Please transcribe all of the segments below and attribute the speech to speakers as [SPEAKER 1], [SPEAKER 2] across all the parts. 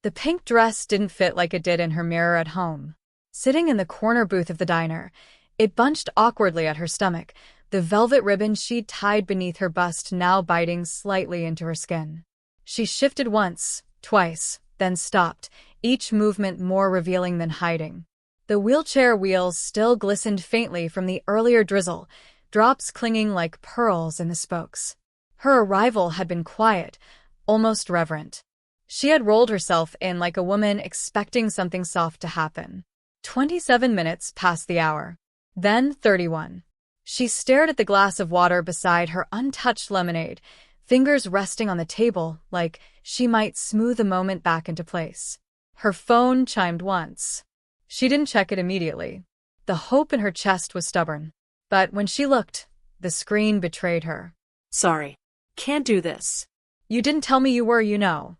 [SPEAKER 1] The pink dress didn't fit like it did in her mirror at home. Sitting in the corner booth of the diner, it bunched awkwardly at her stomach, the velvet ribbon she'd tied beneath her bust now biting slightly into her skin. She shifted once, twice, then stopped, each movement more revealing than hiding. The wheelchair wheels still glistened faintly from the earlier drizzle, drops clinging like pearls in the spokes. Her arrival had been quiet, almost reverent. She had rolled herself in like a woman expecting something soft to happen. 27 minutes past the hour. Then 31. She stared at the glass of water beside her untouched lemonade, fingers resting on the table like she might smooth the moment back into place. Her phone chimed once. She didn't check it immediately. The hope in her chest was stubborn. But when she looked, the screen betrayed her.
[SPEAKER 2] Sorry. Can't do this.
[SPEAKER 1] You didn't tell me you were, you know.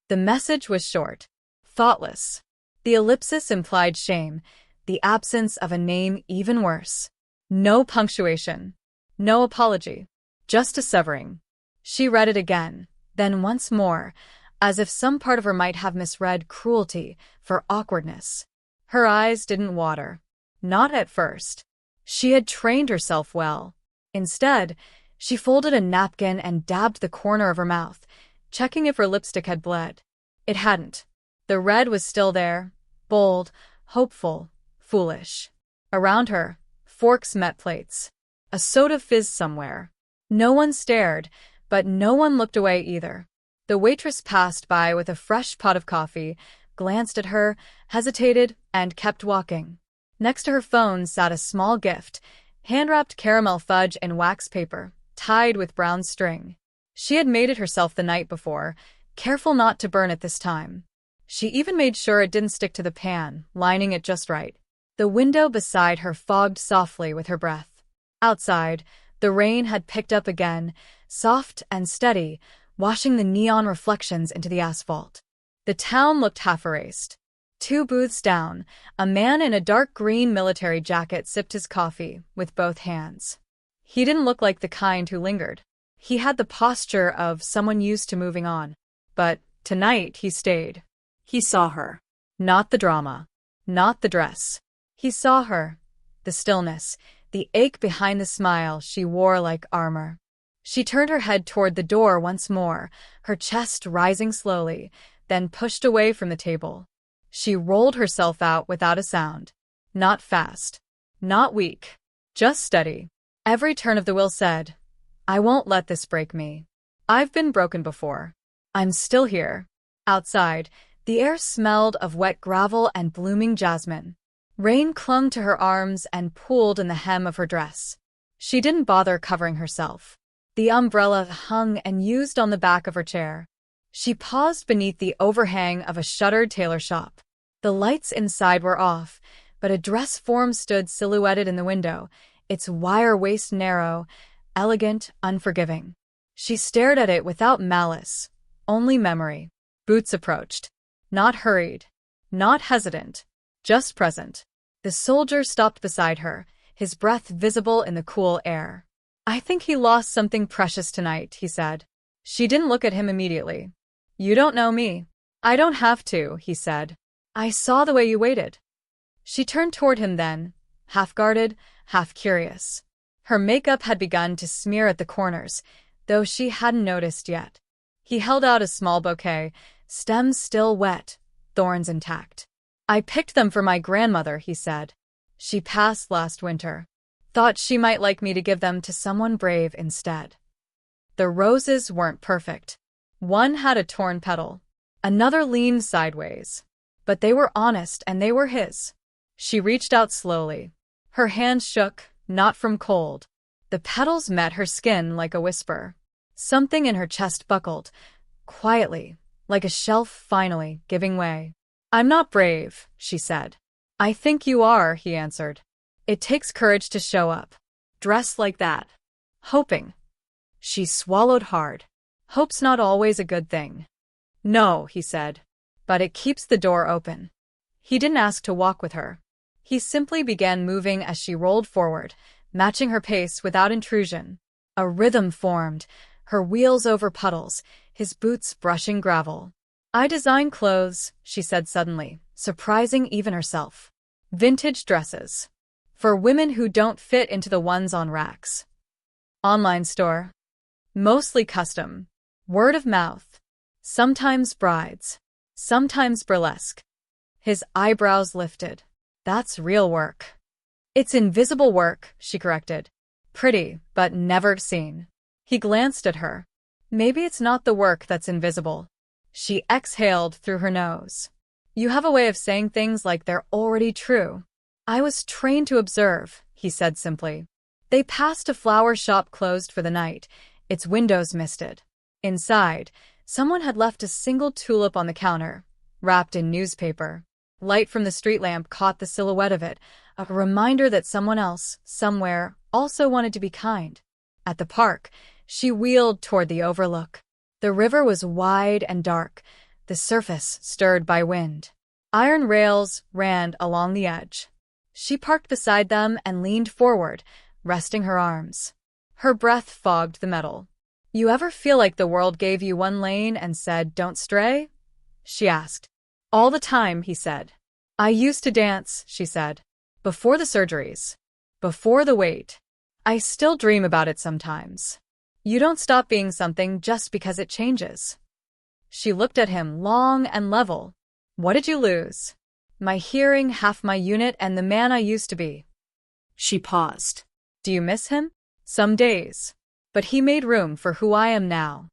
[SPEAKER 1] The message was short, thoughtless. The ellipsis implied shame, the absence of a name even worse. No punctuation. No apology. Just a severing. She read it again, then once more, as if some part of her might have misread cruelty for awkwardness. Her eyes didn't water. Not at first. She had trained herself well. Instead, she folded a napkin and dabbed the corner of her mouth, checking if her lipstick had bled. It hadn't. The red was still there, bold, hopeful, foolish. Around her, forks met plates. A soda fizzed somewhere. No one stared, but no one looked away either. The waitress passed by with a fresh pot of coffee, glanced at her, hesitated, and kept walking. Next to her phone sat a small gift, hand-wrapped caramel fudge in wax paper, tied with brown string. She had made it herself the night before, careful not to burn it this time. She even made sure it didn't stick to the pan, lining it just right. The window beside her fogged softly with her breath. Outside, the rain had picked up again, soft and steady, washing the neon reflections into the asphalt. The town looked half-erased. 2 booths down, a man in a dark green military jacket sipped his coffee with both hands. He didn't look like the kind who lingered. He had the posture of someone used to moving on. But tonight he stayed.
[SPEAKER 2] He saw her.
[SPEAKER 1] Not the drama. Not the dress. He saw her. The stillness, the ache behind the smile she wore like armor. She turned her head toward the door once more, her chest rising slowly, then pushed away from the table. She rolled herself out without a sound. Not fast. Not weak. Just steady. Every turn of the wheel said, I won't let this break me. I've been broken before. I'm still here. Outside, the air smelled of wet gravel and blooming jasmine. Rain clung to her arms and pooled in the hem of her dress. She didn't bother covering herself. The umbrella hung and used on the back of her chair. She paused beneath the overhang of a shuttered tailor shop. The lights inside were off, but a dress form stood silhouetted in the window, its wire waist narrow, elegant, unforgiving. She stared at it without malice, only memory. Boots approached. Not hurried. Not hesitant. Just present. The soldier stopped beside her, his breath visible in the cool air. I think he lost something precious tonight, he said. She didn't look at him immediately. You don't know me. I don't have to, he said. I saw the way you waited. She turned toward him then, half-guarded, half-curious. Her makeup had begun to smear at the corners, though she hadn't noticed yet. He held out a small bouquet, stems still wet, thorns intact. I picked them for my grandmother, he said. She passed last winter. Thought she might like me to give them to someone brave instead. The roses weren't perfect. One had a torn petal. Another leaned sideways. But they were honest and they were his. She reached out slowly. Her hands shook, not from cold. The petals met her skin like a whisper. Something in her chest buckled, quietly, like a shelf finally giving way. I'm not brave, she said. I think you are, he answered. It takes courage to show up. Dress like that. Hoping. She swallowed hard. Hope's not always a good thing. No, he said. But it keeps the door open. He didn't ask to walk with her. He simply began moving as she rolled forward, matching her pace without intrusion. A rhythm formed, her wheels over puddles, his boots brushing gravel. I design clothes, she said suddenly, surprising even herself. Vintage dresses. For women who don't fit into the ones on racks. Online store. Mostly custom. Word of mouth. Sometimes brides. Sometimes burlesque. His eyebrows lifted. That's real work. It's invisible work, she corrected. Pretty, but never seen. He glanced at her. Maybe it's not the work that's invisible. She exhaled through her nose. You have a way of saying things like they're already true. I was trained to observe, he said simply. They passed a flower shop closed for the night, its windows misted. Inside, someone had left a single tulip on the counter, wrapped in newspaper. Light from the street lamp caught the silhouette of it, a reminder that someone else, somewhere, also wanted to be kind. At the park, she wheeled toward the overlook. The river was wide and dark, the surface stirred by wind. Iron rails ran along the edge. She parked beside them and leaned forward, resting her arms. Her breath fogged the metal. You ever feel like the world gave you one lane and said, "Don't stray?" she asked. All the time, he said. I used to dance, she said. Before the surgeries. Before the wait. I still dream about it sometimes. You don't stop being something just because it changes. She looked at him long and level. What did you lose? My hearing, half my unit, and the man I used to be.
[SPEAKER 2] She paused.
[SPEAKER 1] Do you miss him? Some days. But he made room for who I am now.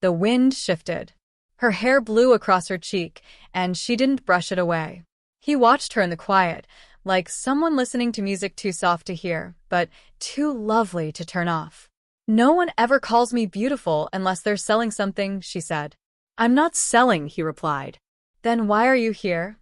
[SPEAKER 1] The wind shifted. Her hair blew across her cheek, and she didn't brush it away. He watched her in the quiet, like someone listening to music too soft to hear, but too lovely to turn off. No one ever calls me beautiful unless they're selling something, she said.
[SPEAKER 2] I'm not selling, he replied.
[SPEAKER 1] Then why are you here?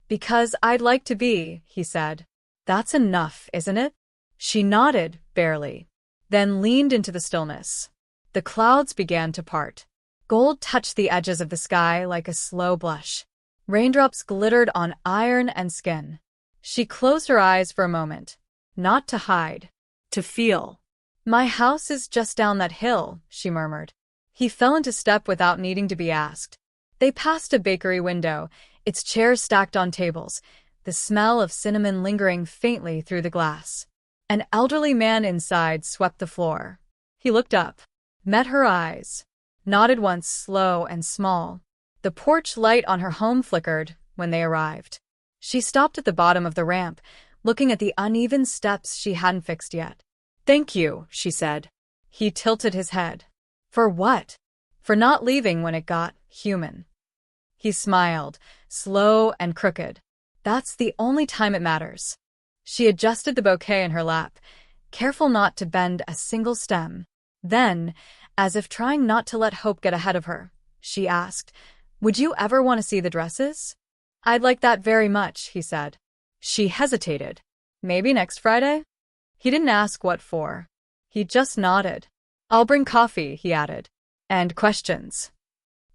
[SPEAKER 1] Because I'd like to be, he said. That's enough, isn't it? She nodded, barely, then leaned into the stillness. The clouds began to part. Gold touched the edges of the sky like a slow blush. Raindrops glittered on iron and skin. She closed her eyes for a moment. Not to hide.
[SPEAKER 2] To feel.
[SPEAKER 1] My house is just down that hill, she murmured. He fell into step without needing to be asked. They passed a bakery window, its chairs stacked on tables, the smell of cinnamon lingering faintly through the glass. An elderly man inside swept the floor. He looked up, met her eyes, nodded once, slow and small. The porch light on her home flickered when they arrived. She stopped at the bottom of the ramp, looking at the uneven steps she hadn't fixed yet. Thank you, she said. He tilted his head. For what? For not leaving when it got human. He smiled, slow and crooked. That's the only time it matters. She adjusted the bouquet in her lap, careful not to bend a single stem. Then, as if trying not to let hope get ahead of her, she asked, Would you ever want to see the dresses? I'd like that very much, he said. She hesitated. Maybe next Friday? He didn't ask what for. He just nodded. I'll bring coffee, he added. And questions.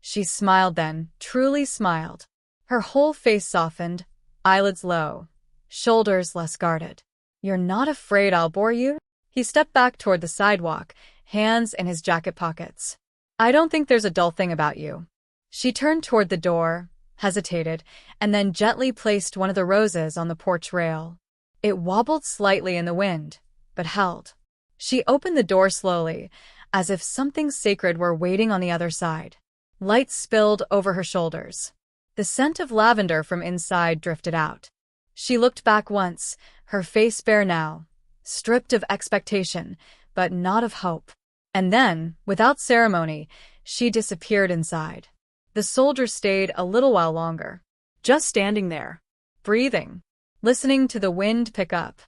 [SPEAKER 1] She smiled then, truly smiled. Her whole face softened, eyelids low, shoulders less guarded. You're not afraid I'll bore you? He stepped back toward the sidewalk, hands in his jacket pockets. I don't think there's a dull thing about you. She turned toward the door, hesitated, and then gently placed one of the roses on the porch rail. It wobbled slightly in the wind, but held. She opened the door slowly, as if something sacred were waiting on the other side. Light spilled over her shoulders. The scent of lavender from inside drifted out. She looked back once, her face bare now, stripped of expectation, but not of hope. And then, without ceremony, she disappeared inside. The soldier stayed a little while longer, just standing there, breathing, listening to the wind pick up,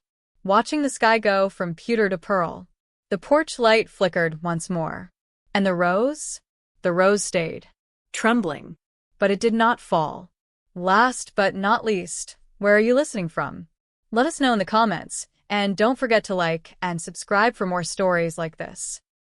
[SPEAKER 1] watching the sky go from pewter to pearl. The porch light flickered once more. And the rose? The rose stayed,
[SPEAKER 2] trembling.
[SPEAKER 1] But it did not fall. Last but not least, where are you listening from? Let us know in the comments, and don't forget to like and subscribe for more stories like this.